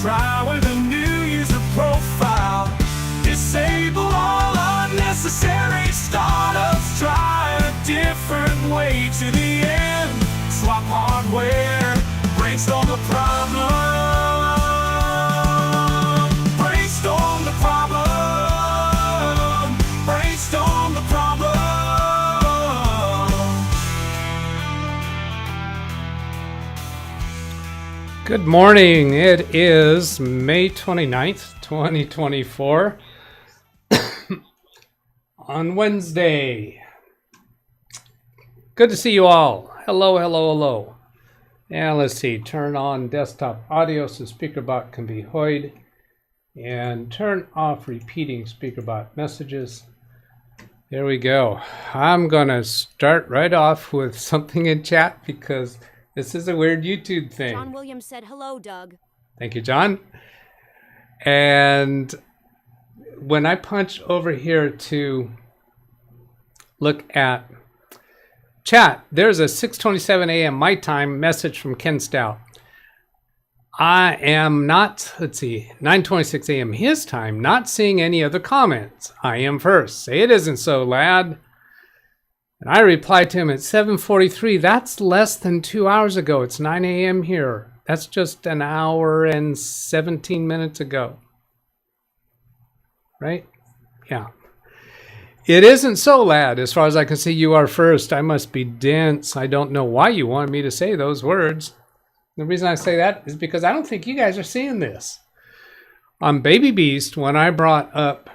Try with a new user profile. Disable all unnecessary startups. Try a different way to the end. Swap hardware. Brainstorm the problem. Brainstorm the problem. Brainstorm the problem. Good morning. It is May 29th, 2024 on Wednesday. Good to see you all. Hello, hello, hello. And let's see, turn on desktop audio so SpeakerBot can be heard, and turn off repeating SpeakerBot messages. There we go. I'm going to start right off with something in chat because this is a weird YouTube thing. John Williams said, hello, Doug. Thank you, John. And when I punch over here to look at chat, there's a 6:27 a.m. my time message from Ken Stout. I am not, 9:26 a.m. his time, not seeing any other comments. I am first. Say it isn't so, lad. And I replied to him at 7:43. That's less than 2 hours ago. It's 9 a.m. here. That's just an hour and 17 minutes ago. Right? Yeah. It isn't so, lad. As far as I can see, you are first. I must be dense. I don't know why you wanted me to say those words. The reason I say that is because I don't think you guys are seeing this. On Baby Beast, when I brought up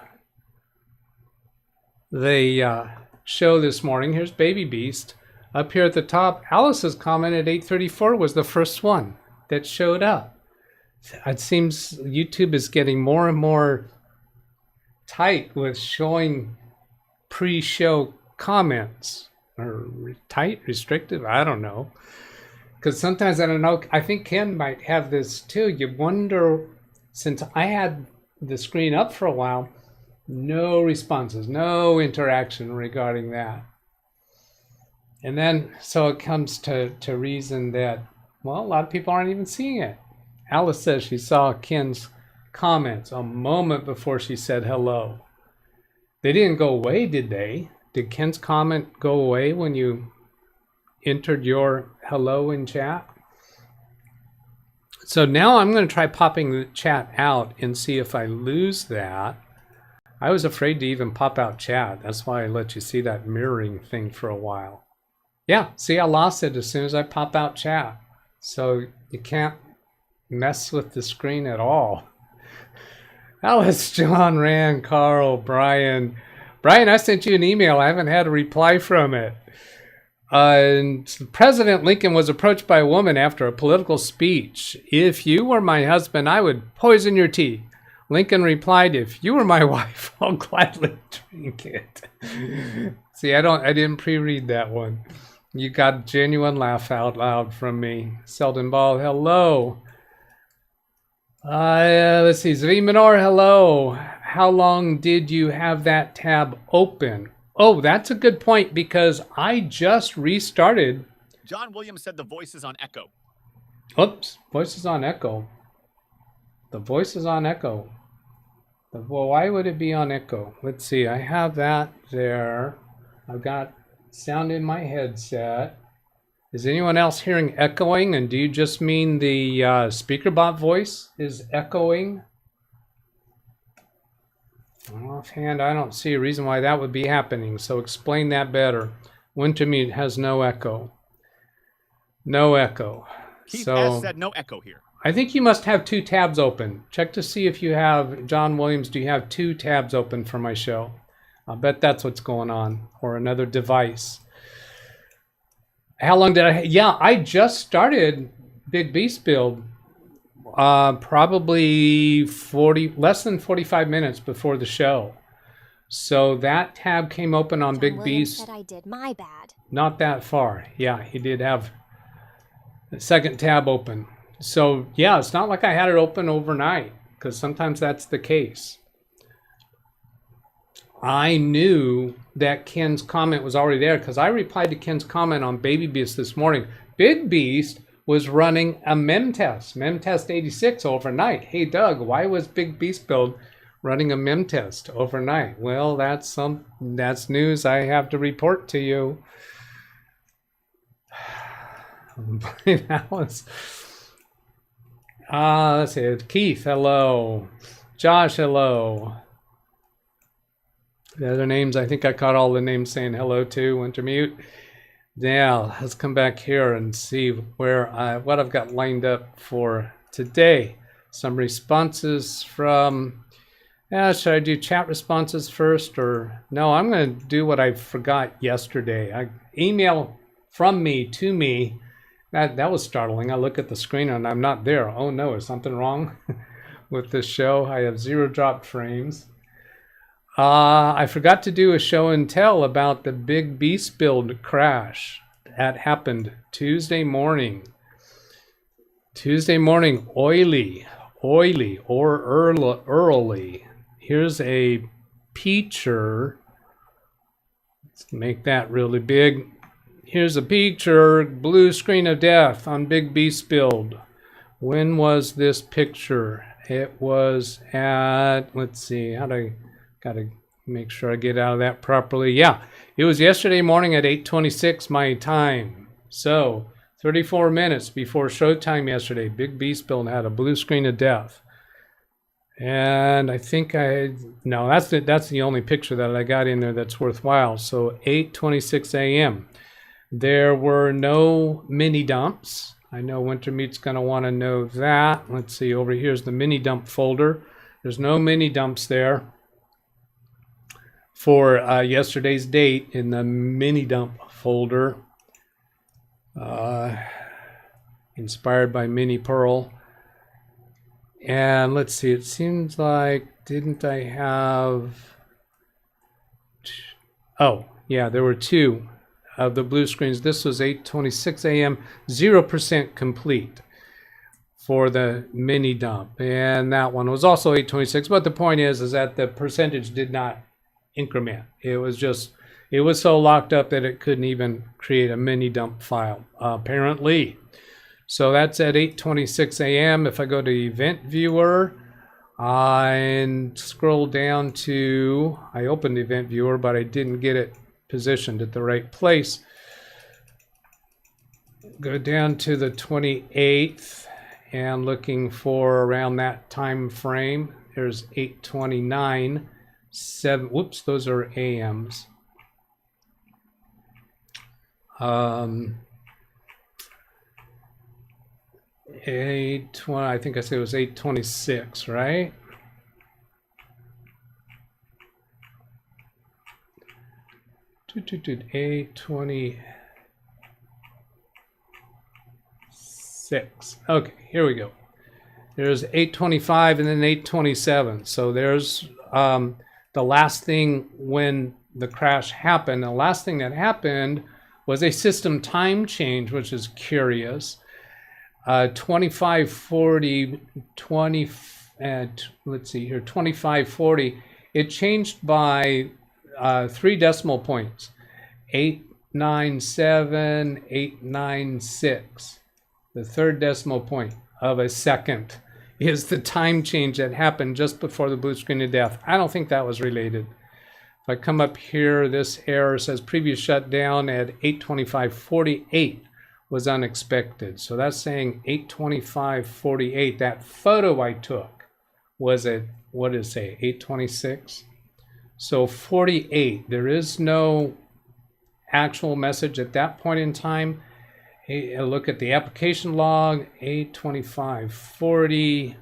the show this morning, here's Baby Beast. Up here at the top, Alice's comment at 8:34 was the first one that showed up. It seems YouTube is getting more and more tight with showing pre-show comments. Or tight, restrictive, I don't know. Because sometimes, I don't know, I think Ken might have this too. You wonder, since I had the screen up for a while, no responses, no interaction regarding that. And then, so it comes to reason that, well, a lot of people aren't even seeing it. Alice says she saw Ken's comments a moment before she said hello. They didn't go away, did they? Did Ken's comment go away when you entered your hello in chat? So now I'm going to try popping the chat out and see if I lose that. I was afraid to even pop out chat. That's why I let you see that mirroring thing for a while. Yeah, see, I lost it as soon as I pop out chat. So you can't mess with the screen at all. Alice, John, Rand, Carl, Brian. Brian, I sent you an email. I haven't had a reply from it. And President Lincoln was approached by a woman after a political speech. If you were my husband, I would poison your tea. Lincoln replied, if you were my wife, I'll gladly drink it. See, I didn't pre-read that one. You got a genuine laugh out loud from me. Selden Ball, hello. Let's see, Zvi Minor, hello. How long did you have that tab open? Oh, that's a good point because I just restarted. John Williams said the voice is on echo. Oops, voice is on echo. The voice is on echo. Well, why would it be on echo? Let's see, I have that there. I've got sound in my headset. Is anyone else hearing echoing? And do you just mean the SpeakerBot voice is echoing? Offhand, I don't see a reason why that would be happening. So explain that better. Wintermute has no echo. No echo. Keith so S. said no echo here. I think you must have two tabs open. Check to see if you have, John Williams, do you have two tabs open for my show? I'll bet that's what's going on. Or another device. How long did yeah, I just started Big Beast build. Probably less than 45 minutes before the show. So that tab came open on Big Beast. Said I did, my bad. Not that far. Yeah, he did have the second tab open. So yeah, it's not like I had it open overnight, because sometimes that's the case. I knew that Ken's comment was already there because I replied to Ken's comment on Baby Beast this morning. Big Beast was running a memtest 86 overnight. Hey Doug, why was Big Beast Build running a memtest overnight? Well, that's news I have to report to you. That was let's see. Keith, hello. Josh, hello. The other names, I think I caught all the names saying hello to. Wintermute. Now, let's come back here and see what I've got lined up for today. Some responses from, should I do chat responses first or no? I'm going to do what I forgot yesterday. Email from me to me. That was startling. I look at the screen and I'm not there. Oh no, is something wrong with this show? I have 0 dropped frames. I forgot to do a show and tell about the Big Beast Build crash that happened Tuesday morning. Oily or early. Here's a picture. Let's make that really big. Here's a picture, blue screen of death on Big Beast Build. When was this picture? It was at, let's see, gotta make sure I get out of that properly. Yeah, it was yesterday morning at 8:26 my time. So 34 minutes before showtime yesterday, Big Beast Build had a blue screen of death. And I think no, that's the only picture that I got in there that's worthwhile. So 8:26 a.m. There were no mini dumps. I know Wintermeat's going to want to know that. Let's see, over here's the mini dump folder. There's no mini dumps there for yesterday's date in the mini dump folder. Inspired by Mini Pearl. And let's see, it seems like, didn't I have... Oh, yeah, there were 2 of the blue screens. This was 8:26 a.m., 0% complete for the mini dump. And that one was also 8:26, but the point is that the percentage did not increment. It was so locked up that it couldn't even create a mini dump file, apparently. So that's at 8:26 a.m. If I go to Event Viewer and scroll down to, I opened the Event Viewer, but I didn't get it positioned at the right place. Go down to the 28th and looking for around that time frame. There's 8:29, 7. Whoops, those are AMs. 8:20. I think I said it was 8:26, right? $8:26. Okay, here we go. There's 8:25 and then 8:27. So there's the last thing when the crash happened. The last thing that happened was a system time change, which is curious. 2540, let's see here, 2540. It changed by 3 decimal points, 897, 896. The 3rd decimal point of a second is the time change that happened just before the blue screen of death. I don't think that was related. If I come up here, this error says previous shutdown at 8:25:48 was unexpected. So that's saying 8:25:48. That photo I took was at, what did it say, 8:26? So 48, there is no actual message at that point in time. Hey, look at the application log, 8:25:40,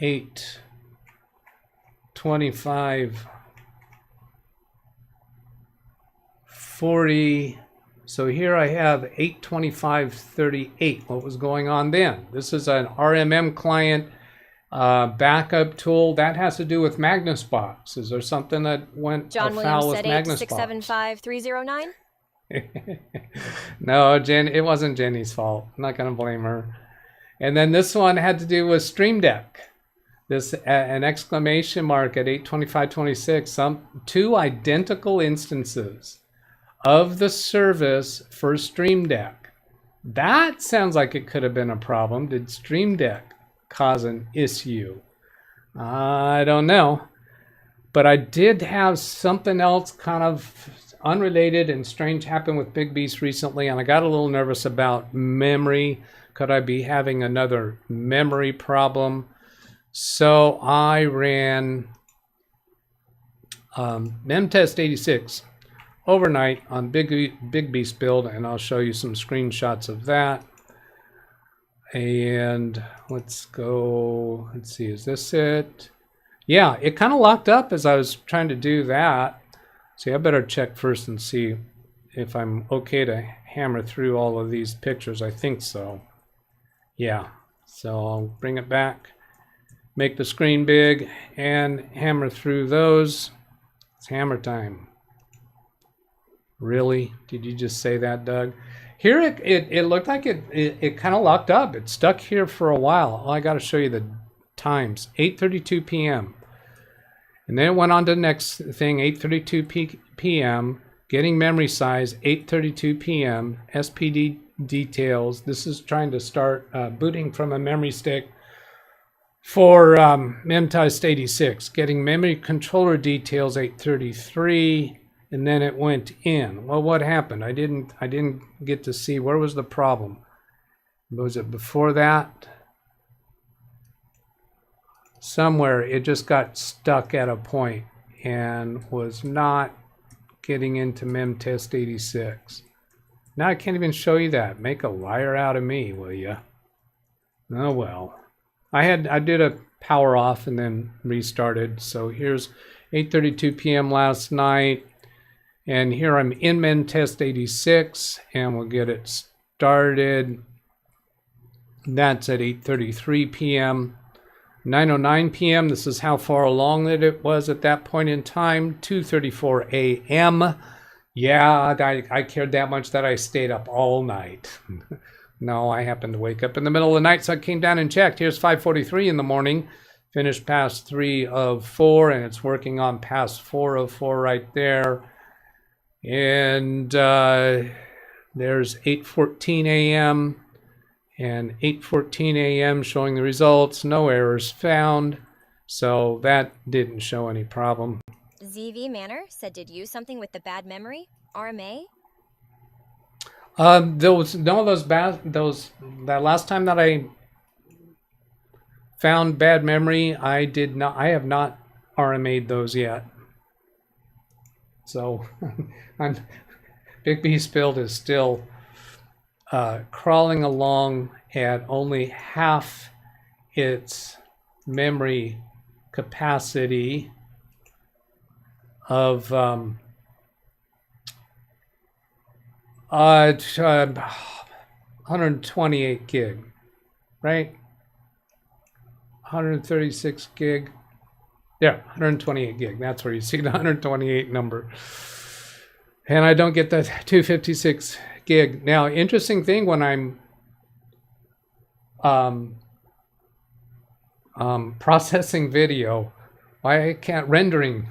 8:25:40. So here I have 8:25:38. What was going on then? This is an RMM client backup tool that has to do with Magnus Box. Is there something that went afoul with Magnus Box? John Williams said 8675309. No, Jen, it wasn't Jenny's fault. I'm not going to blame her. And then this one had to do with Stream Deck. This an exclamation mark at 8:25:26. 2 identical instances of the service for Stream Deck. That sounds like it could have been a problem. Did Stream Deck cause an issue? I don't know. But I did have something else kind of unrelated and strange happen with Big Beast recently, and I got a little nervous about memory. Could I be having another memory problem? So I ran memtest 86 overnight on Big Beast build, and I'll show you some screenshots of that. And let's go, let's see, is this it? Yeah, it kind of locked up as I was trying to do that. See, I better check first and see if I'm okay to hammer through all of these pictures. I think so. Yeah, so I'll bring it back, make the screen big, and hammer through those. It's hammer time. Really? Did you just say that, Doug? Here it looked like it kind of locked up. It stuck here for a while. Oh, I got to show you the times. 8:32 p.m. And then it went on to the next thing, 8:32 p.m. Getting memory size, 8:32 p.m. SPD details. This is trying to start booting from a memory stick for memtest 86. Getting memory controller details, 8:33. And then it went in. Well, what happened? I didn't get to see. Where was the problem? Was it before that? Somewhere it just got stuck at a point and was not getting into memtest 86. Now I can't even show you that. Make a liar out of me, will you? Oh well. I did a power off and then restarted. So here's 8:32 p.m. last night. And here I'm in memtest 86, and we'll get it started. That's at 8:33 p.m. 9:09 p.m. This is how far along that it was at that point in time. 2:34 a.m. Yeah, I cared that much that I stayed up all night. No, I happened to wake up in the middle of the night, so I came down and checked. Here's 5:43 in the morning. Finished past 3 of 4, and it's working on past 4 of 4 right there. And there's 8:14 a.m. and 8:14 a.m. showing the results. No errors found. So that didn't show any problem. ZV Manor said, did you something with the bad memory? RMA? That last time that I found bad memory, I have not RMA'd those yet. So Big Beast build is still crawling along at only half its memory capacity of 128 gig, right? 136 gig. Yeah, 128 gig. That's where you see the 128 number. And I don't get the 256 gig. Now, interesting thing when I'm processing video, I can't rendering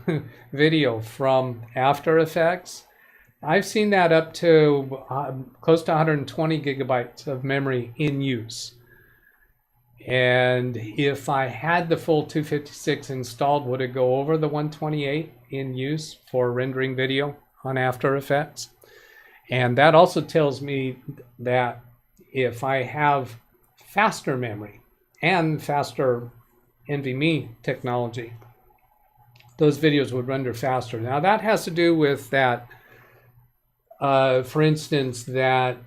video from After Effects. I've seen that up to close to 120 gigabytes of memory in use. And if I had the full 256 installed, would it go over the 128 in use for rendering video on After Effects? And that also tells me that if I have faster memory and faster NVMe technology, those videos would render faster. Now that has to do with that, for instance, that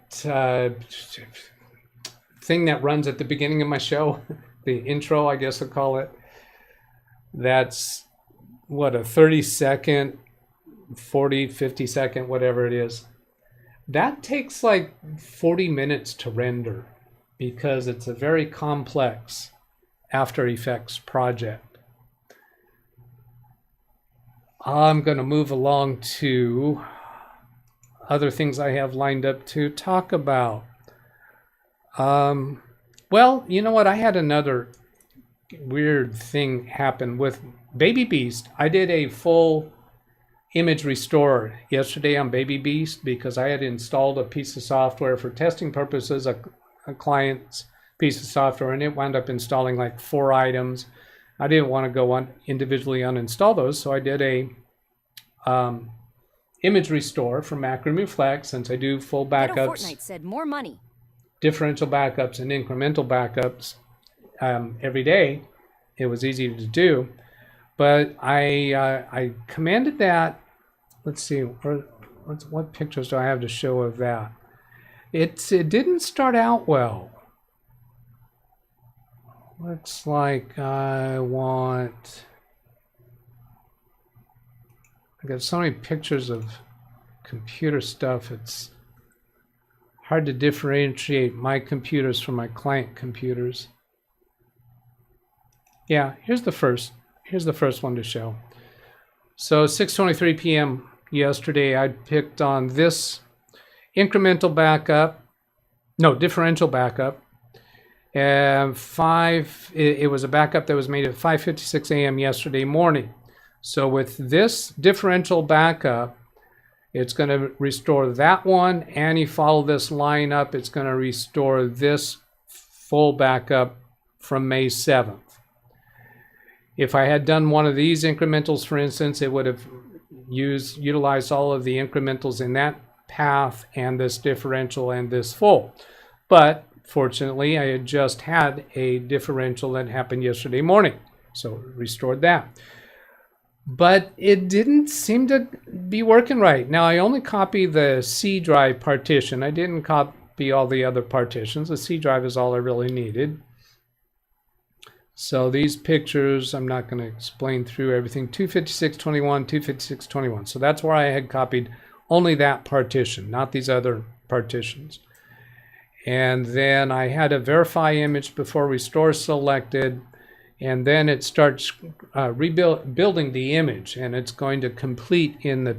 thing that runs at the beginning of my show, the intro, I guess I'll call it. That's what, a 30-second, 40, 50-second, whatever it is. That takes like 40 minutes to render because it's a very complex After Effects project. I'm going to move along to other things I have lined up to talk about. Well, you know what? I had another weird thing happen with Baby Beast. I did a full image restore yesterday on Baby Beast because I had installed a piece of software for testing purposes, a client's piece of software, and it wound up installing like 4 items. I didn't want to go on individually uninstall those, so I did a image restore for Mac Remove Flex, since I do full backups. Fortnite said more money. Differential backups and incremental backups every day. It was easy to do, but I commanded that. Let's see, what pictures do I have to show of that? It didn't start out well. Looks like I got so many pictures of computer stuff. It's hard to differentiate my computers from my client computers. Yeah, here's the first one to show. So 6:23 p.m. yesterday, I picked on this differential backup, and it was a backup that was made at 5:56 a.m. yesterday morning. So with this differential backup, it's going to restore that one, and you follow this line up, it's going to restore this full backup from May 7th. If I had done one of these incrementals, for instance, it would have utilized all of the incrementals in that path and this differential and this full. But fortunately, I had just had a differential that happened yesterday morning, so restored that. But it didn't seem to be working right. Now, I only copied the C drive partition. I didn't copy all the other partitions. The C drive is all I really needed. So these pictures, I'm not going to explain through everything. 256.21, 256.21. So that's where I had copied only that partition, not these other partitions. And then I had a verify image before restore selected. And then it starts building the image, and it's going to complete in the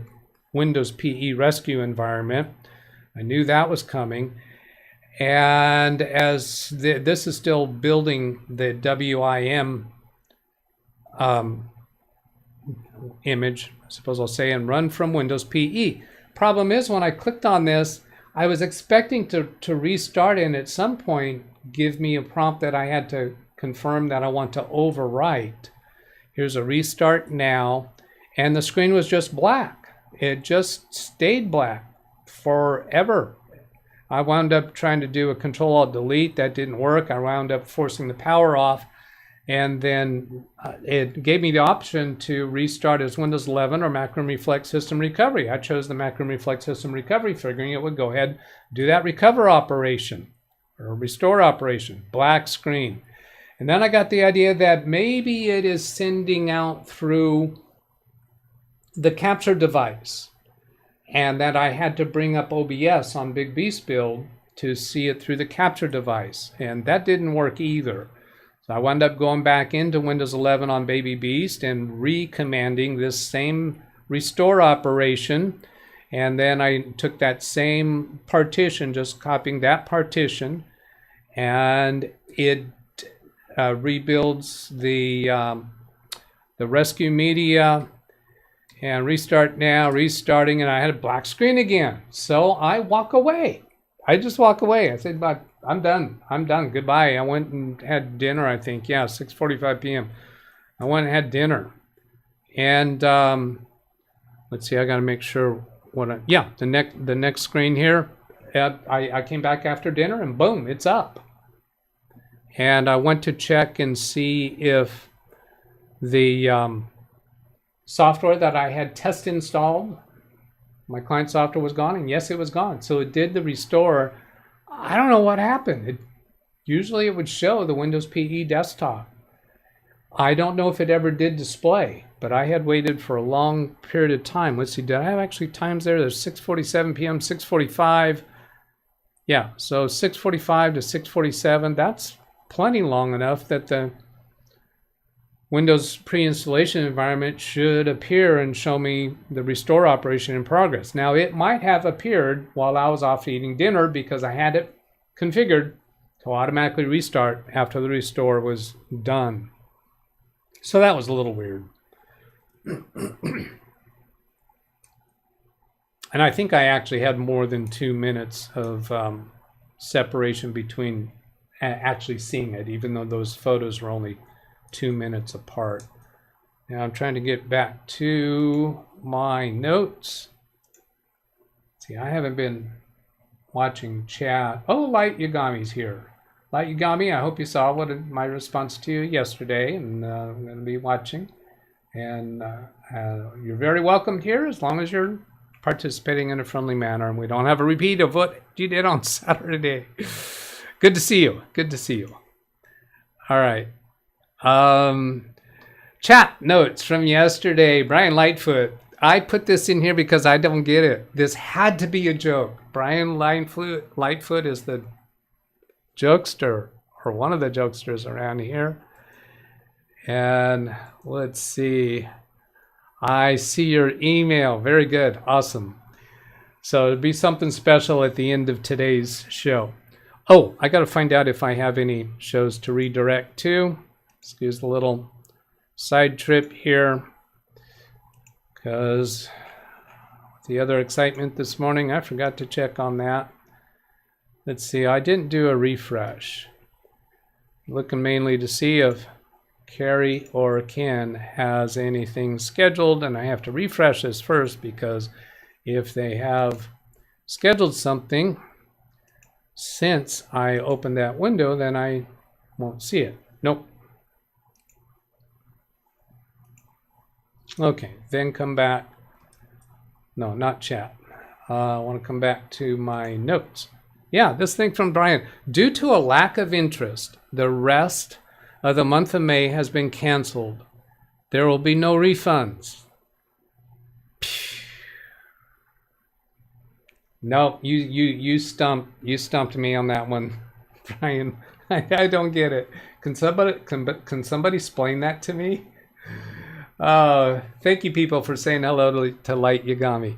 Windows PE rescue environment. I knew that was coming. And as this is still building the WIM image, I suppose I'll say, and run from Windows PE. Problem is, when I clicked on this, I was expecting to restart and at some point give me a prompt that I had to confirm that I want to overwrite. Here's a restart now, and the screen was just black. It just stayed black forever. I wound up trying to do a Control-Alt-Delete. That didn't work. I wound up forcing the power off, and then it gave me the option to restart as Windows 11 or Mac Room Reflex System Recovery. I chose the Mac Room Reflex System Recovery, figuring it would go ahead, do that recover operation or restore operation. Black screen. And then I got the idea that maybe it is sending out through the capture device, and that I had to bring up OBS on Big Beast build to see it through the capture device, and that didn't work either. So I wound up going back into Windows 11 on Baby Beast and recommanding this same restore operation, and then I took that same partition, just copying that partition, and it rebuilds the rescue media, and restart now, restarting, and I had a black screen again. So I walk away. I just walk away. I said, "But I'm done. I'm done. Goodbye." I went and had dinner, I think. Yeah, 6:45 p.m. I went and had dinner. And let's see, I got to make sure the next screen here. I came back after dinner, and boom, it's up. And I went to check and see if the software that I had test installed, my client software, was gone, and yes, it was gone. So it did the restore. I don't know what happened. Usually it would show the Windows PE desktop. I don't know if it ever did display, but I had waited for a long period of time. Let's see, did I have actually times there? There's 6:47 p.m., 6:45. Yeah, so 6:45 to 6:47, that's plenty long enough that the Windows pre-installation environment should appear and show me the restore operation in progress. Now, it might have appeared while I was off eating dinner because I had it configured to automatically restart after the restore was done. So that was a little weird. And I think I actually had more than 2 minutes of separation between actually seeing it, even though those photos were only 2 minutes apart. Now I'm trying to get back to my notes. See, I haven't been watching chat. Oh, Light Yagami's here. Light Yagami, I hope you saw my response to you yesterday, and I'm going to be watching. And you're very welcome here as long as you're participating in a friendly manner and we don't have a repeat of what you did on Saturday. Good to see you. Good to see you. All right. Chat notes from yesterday. Brian Lightfoot. I put this in here because I don't get it. This had to be a joke. Brian Lightfoot is the jokester, or one of the jokesters around here. And let's see. I see your email. Very good. Awesome. So it'll be something special at the end of today's show. Oh, I got to find out if I have any shows to redirect to. Excuse the little side trip here, because the other excitement this morning, I forgot to check on that. Let's see, I didn't do a refresh. Looking mainly to see if Carrie or Ken has anything scheduled, and I have to refresh this first, because if they have scheduled something since I opened that window, then I won't see it. Nope. Okay, then come back. No, not chat. I want to come back to my notes. Yeah, this thing from Brian. Due to a lack of interest, the rest of the month of May has been canceled. There will be no refunds. No, you stumped me on that one, Brian. I don't get it. Can somebody explain that to me? Thank you, people, for saying hello to Light Yagami.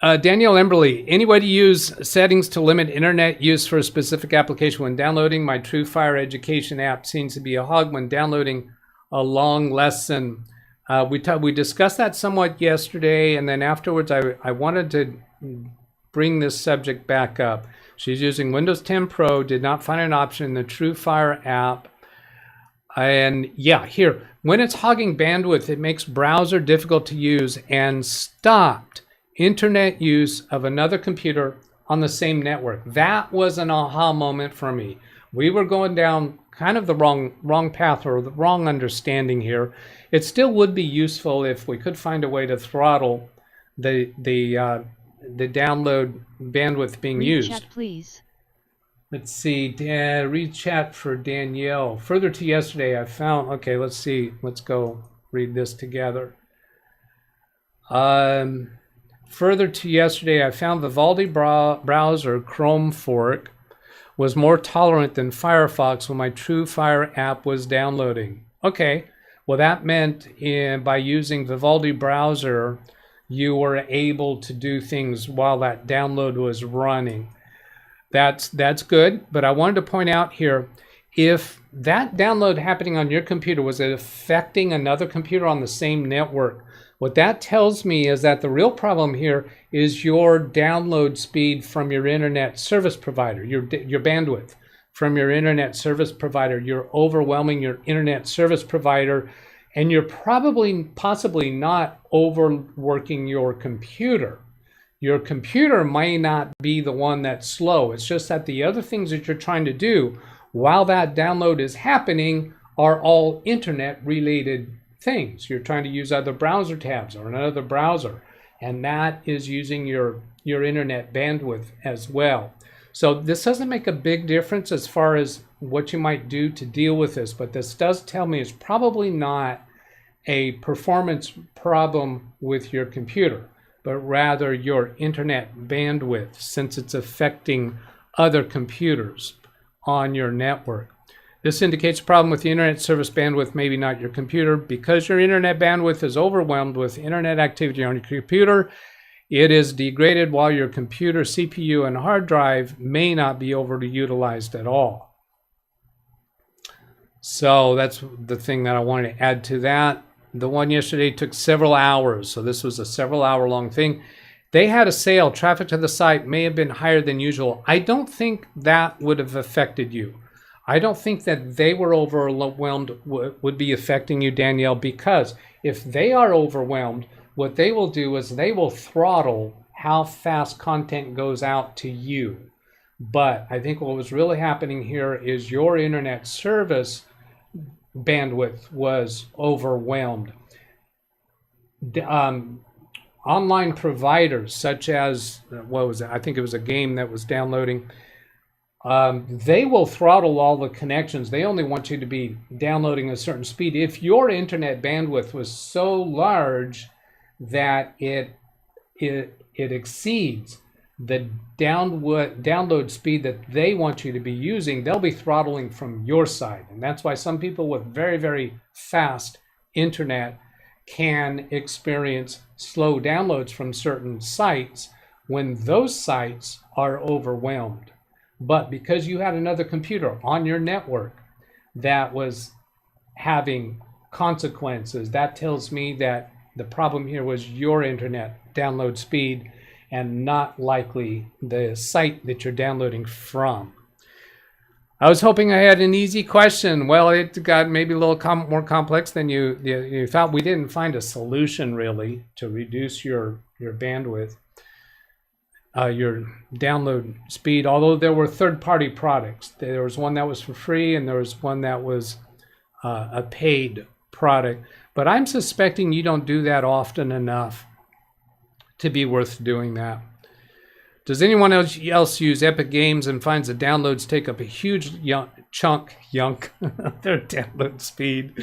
Danielle Emberley, any way to use settings to limit internet use for a specific application when downloading? My TrueFire education app seems to be a hog when downloading a long lesson. We discussed that somewhat yesterday, and then afterwards I wanted to bring this subject back up. She's using Windows 10 Pro, did not find an option in the TrueFire app. And yeah, here, when it's hogging bandwidth, it makes browser difficult to use and stopped internet use of another computer on the same network. That was an aha moment for me. We were going down kind of the wrong path, or the wrong understanding here. It still would be useful if we could find a way to throttle the download bandwidth being used. Chat, please. Let's see, read chat for Danielle. Further to yesterday, I found, okay, let's see. Let's go read this together. Further to yesterday, I found Vivaldi browser Chrome fork was more tolerant than Firefox when my TrueFire app was downloading. Okay, well that meant by using Vivaldi browser, you were able to do things while that download was running. That's good, but I wanted to point out here, if that download happening on your computer, was it affecting another computer on the same network? What that tells me is that the real problem here is your download speed from your internet service provider, your bandwidth from your internet service provider. You're overwhelming your internet service provider, and you're possibly not overworking your computer. Your computer may not be the one that's slow. It's just that the other things that you're trying to do while that download is happening are all internet related things. You're trying to use other browser tabs or another browser, and that is using your internet bandwidth as well. So this doesn't make a big difference as far as what you might do to deal with this, but this does tell me it's probably not a performance problem with your computer, but rather your internet bandwidth, since it's affecting other computers on your network. This indicates a problem with the internet service bandwidth, maybe not your computer. Because your internet bandwidth is overwhelmed with internet activity on your computer, it is degraded while your computer CPU and hard drive may not be overutilized at all. So that's the thing that I wanted to add to that. The one yesterday took several hours, so this was a several hour long thing. They had a sale. Traffic to the site may have been higher than usual. I don't think that would have affected you. I don't think that they were overwhelmed would be affecting you, Danielle, because if they are overwhelmed, what they will do is they will throttle how fast content goes out to you. But I think what was really happening here is your internet service bandwidth was overwhelmed. Online providers such as, what was it? I think it was a game that was downloading. They will throttle all the connections. They only want you to be downloading a certain speed. If your internet bandwidth was so large that it exceeds the download speed that they want you to be using, they'll be throttling from your side. And that's why some people with very, very fast internet can experience slow downloads from certain sites when those sites are overwhelmed. But because you had another computer on your network that was having consequences, that tells me that the problem here was your internet download speed and not likely the site that you're downloading from. I was hoping I had an easy question. Well, it got maybe a little more complex than you thought. We didn't find a solution really to reduce your bandwidth, your download speed, although there were third-party products. There was one that was for free and there was one that was a paid product. But I'm suspecting you don't do that often enough to be worth doing that. Does anyone else use Epic Games and finds the downloads take up a huge chunk of their download speed?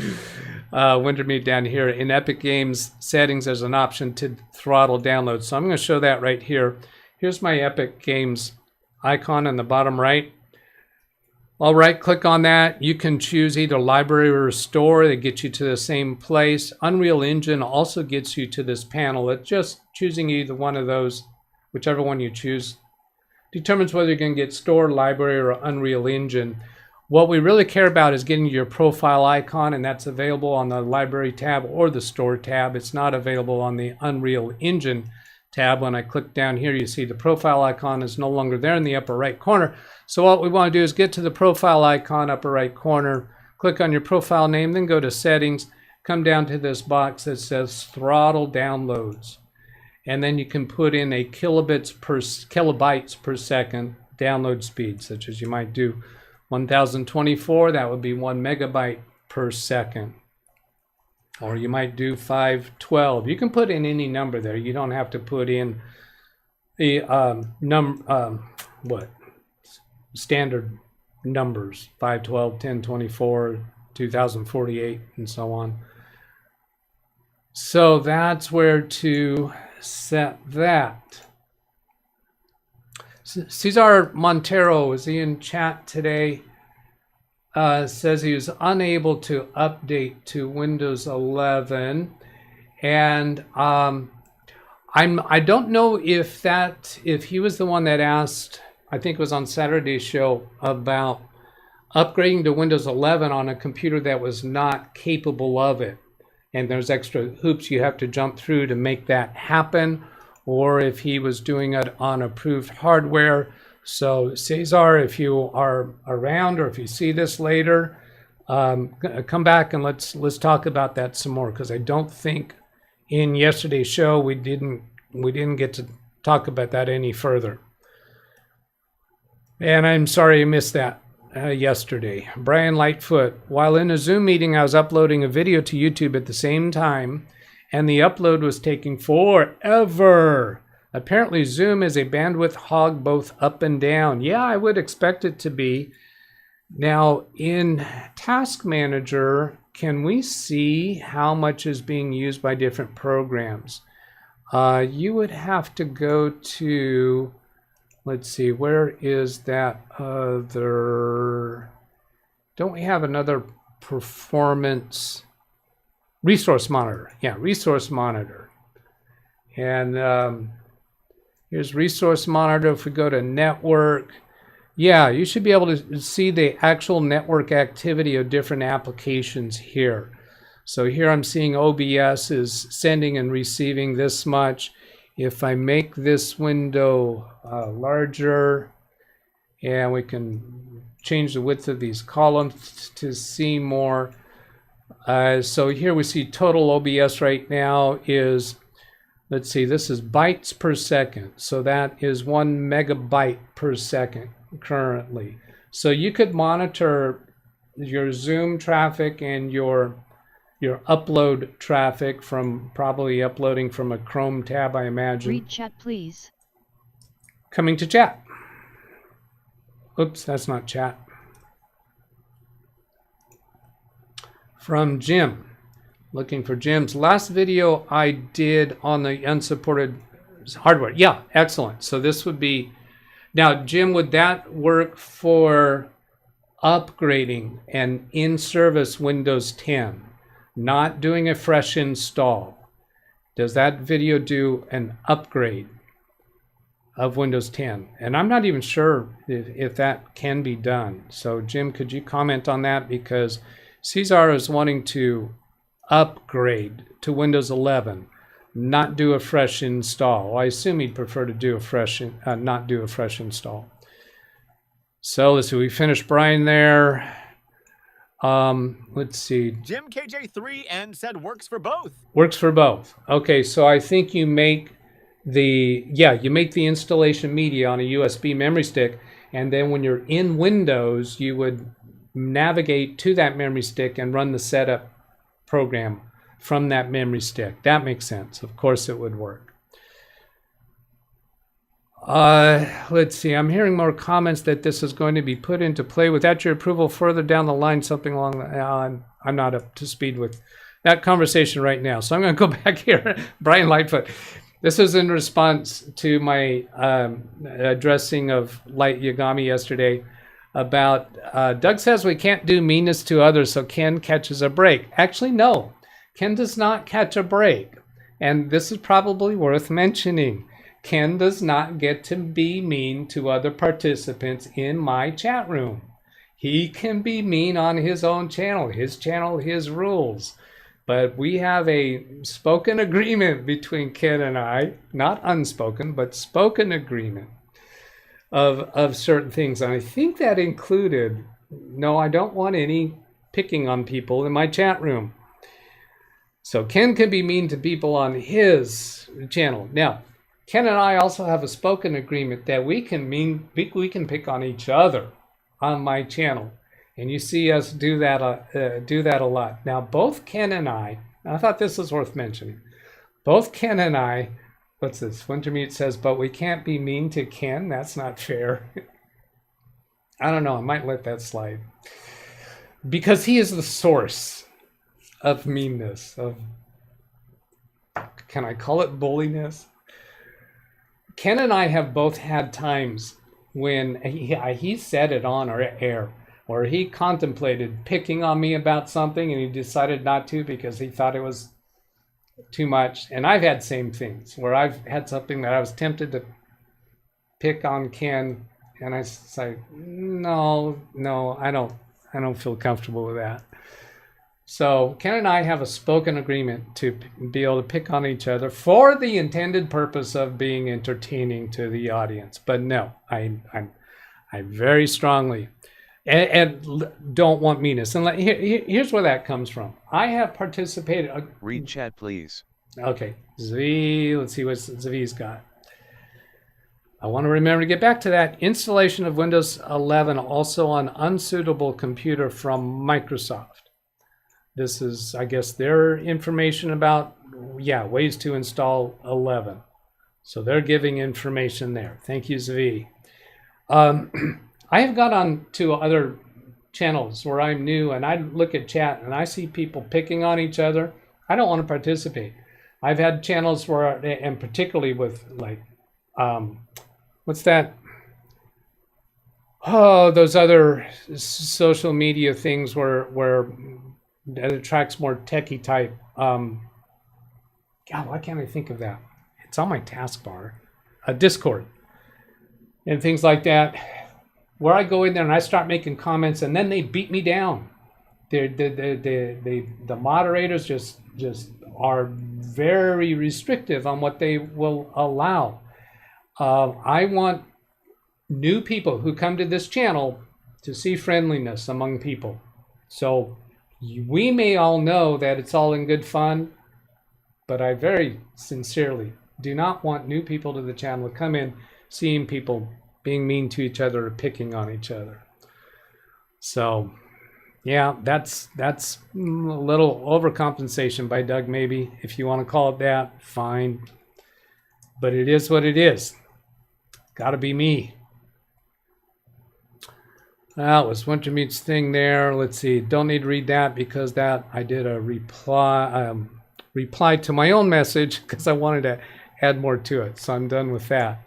Wintermeat down here. In Epic Games settings, there's an option to throttle downloads. So I'm going to show that right here. Here's my Epic Games icon in the bottom right. I'll right click on that. You can choose either library or store. They get you to the same place. Unreal Engine also gets you to this panel. It's just choosing either one of those, whichever one you choose, determines whether you're going to get store, library, or Unreal Engine. What we really care about is getting your profile icon, and that's available on the library tab or the store tab. It's not available on the Unreal Engine tab. When I click down here, you see the profile icon is no longer there in the upper right corner. So what we want to do is get to the profile icon, upper right corner, click on your profile name, then go to settings, come down to this box that says throttle downloads. And then you can put in a kilobytes per second download speed, such as you might do 1024, that would be 1 megabyte per second. Or you might do 512. You can put in any number there. You don't have to put in the standard numbers, 512, 1024, 2048, and so on. So that's where to set that. Cesar Montero, is he in chat today? Says he was unable to update to Windows 11, and I don't know if he was the one that asked, I think it was on Saturday's show, about upgrading to Windows 11 on a computer that was not capable of it. And there's extra hoops you have to jump through to make that happen, or if he was doing it on approved hardware. So Cesar, if you are around or if you see this later, come back and let's talk about that some more, because I don't think in yesterday's show we didn't get to talk about that any further. And I'm sorry I missed that yesterday. Brian Lightfoot, while in a Zoom meeting, I was uploading a video to YouTube at the same time, and the upload was taking forever. Apparently, Zoom is a bandwidth hog both up and down. Yeah, I would expect it to be. Now, in Task Manager, can we see how much is being used by different programs? You would have to go to, let's see, where is that other? Don't we have another performance? Resource Monitor. Yeah, Resource Monitor. And here's Resource Monitor. If we go to Network, yeah, you should be able to see the actual network activity of different applications here. So here I'm seeing OBS is sending and receiving this much. If I make this window larger, and we can change the width of these columns to see more. So here we see total OBS right now is, let's see, this is bytes per second. So that is 1 megabyte per second currently. So you could monitor your Zoom traffic and your upload traffic from probably uploading from a Chrome tab, I imagine. Read chat, please. Coming to chat. Oops, that's not chat. From Jim. Looking for Jim's last video I did on the unsupported hardware. Yeah, excellent. So this would be, now Jim, would that work for upgrading an in-service Windows 10? Not doing a fresh install. Does that video do an upgrade of Windows 10? And I'm not even sure if that can be done. So Jim, could you comment on that? Because Cesar is wanting to upgrade to Windows 11, not do a fresh install. I assume he'd prefer to do a fresh, not do a fresh install. So let's see, we finished Brian there. Let's see. Jim KJ3N said works for both. Works for both. Okay, so I think you make the, you make the installation media on a USB memory stick, and then when you're in Windows, you would navigate to that memory stick and run the setup program from that memory stick. That makes sense. Of course it would work. Let's see. I'm hearing more comments that this is going to be put into play without your approval further down the line, something along the, I'm not up to speed with that conversation right now. So I'm going to go back here. Brian Lightfoot. This is in response to my addressing of Light Yagami yesterday about Doug says we can't do meanness to others, so Ken catches a break. Actually, no. Ken does not catch a break. And this is probably worth mentioning. Ken does not get to be mean to other participants in my chat room. He can be mean on his own channel, his rules. But we have a spoken agreement between Ken and I, not unspoken, but spoken agreement of certain things. And I think that included, no, I don't want any picking on people in my chat room. So Ken can be mean to people on his channel. Now, Ken and I also have a spoken agreement that we can pick on each other on my channel, and you see us do that a lot. Now, both Ken and I thought this was worth mentioning. Both Ken and I, what's this? Wintermute says, but we can't be mean to Ken. That's not fair. I don't know. I might let that slide because he is the source of meanness. Of, can I call it bulliness? Ken and I have both had times when he said it on our air, where he contemplated picking on me about something and he decided not to because he thought it was too much. And I've had same things where I've had something that I was tempted to pick on Ken, and I say, no, I don't feel comfortable with that. So Ken and I have a spoken agreement to be able to pick on each other for the intended purpose of being entertaining to the audience. But no, I very strongly and don't want meanness. And here's where that comes from. I have participated. Read chat, please. Okay, Zvi, let's see what Zvi's got. I want to remember to get back to that. Installation of Windows 11 also on unsuitable computer from Microsoft. This is, I guess, their information about, ways to install 11. So they're giving information there. Thank you, Zvi. I have got on to other channels where I'm new, and I look at chat and I see people picking on each other. I don't want to participate. I've had channels where, and particularly with like, what's that? Oh, those other social media things where that attracts more techie type. God, why can't I think of that? It's on my taskbar. Discord and things like that, where I go in there and I start making comments and then they beat me down. the moderators just are very restrictive on what they will allow. I want new people who come to this channel to see friendliness among people. So we may all know that it's all in good fun, but I very sincerely do not want new people to the channel to come in seeing people being mean to each other or picking on each other. So yeah, that's a little overcompensation by Doug, maybe, if you want to call it that, fine. But it is what it is. Gotta be me. That was Wintermute's thing there. Let's see. Don't need to read that because that I did a reply to my own message because I wanted to add more to it. So I'm done with that.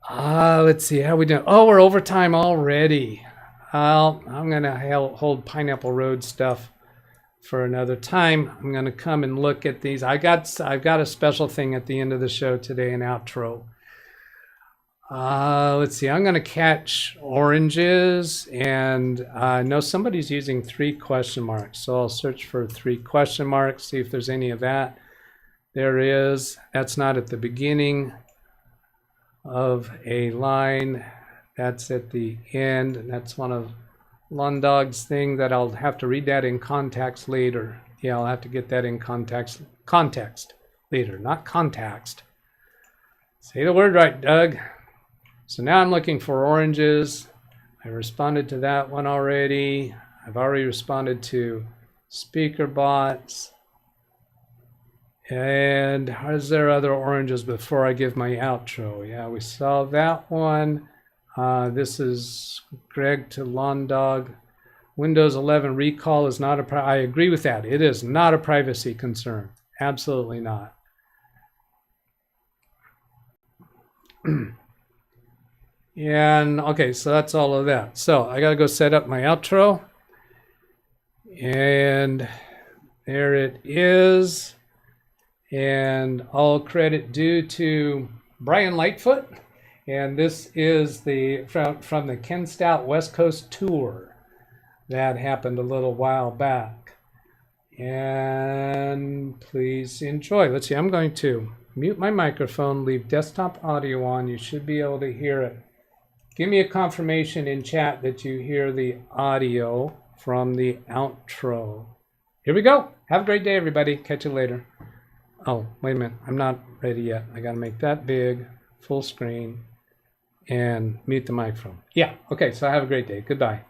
Let's see. How we doing? Oh, we're overtime already. Well, I'm going to hold Pineapple Road stuff for another time. I'm going to come and look at these. I've got a special thing at the end of the show today, an outro. Let's see. I'm going to catch oranges, and I know somebody's using 3 question marks, so I'll search for 3 question marks, see if there's any of that. There is. That's not at the beginning of a line. That's at the end, and that's one of Lundog's thing that I'll have to read that in context later. Yeah, I'll have to get that in context later, not context. Say the word right, Doug. So now I'm looking for oranges. I responded to that one already. I've already responded to speaker bots. And is there other oranges before I give my outro? Yeah, we saw that one. This is Greg to Londog. Windows 11 recall is not I agree with that. It is not a privacy concern. Absolutely not. And okay, so that's all of that. So I got to go set up my outro. And there it is. And all credit due to Brian Lightfoot. And this is from the Ken Stout West Coast tour that happened a little while back. And please enjoy. Let's see, I'm going to mute my microphone, leave desktop audio on. You should be able to hear it. Give me a confirmation in chat that you hear the audio from the outro. Here we go. Have a great day, everybody. Catch you later. Oh, wait a minute. I'm not ready yet. I got to make that big, full screen, and mute the microphone. Yeah. Okay. So have a great day. Goodbye.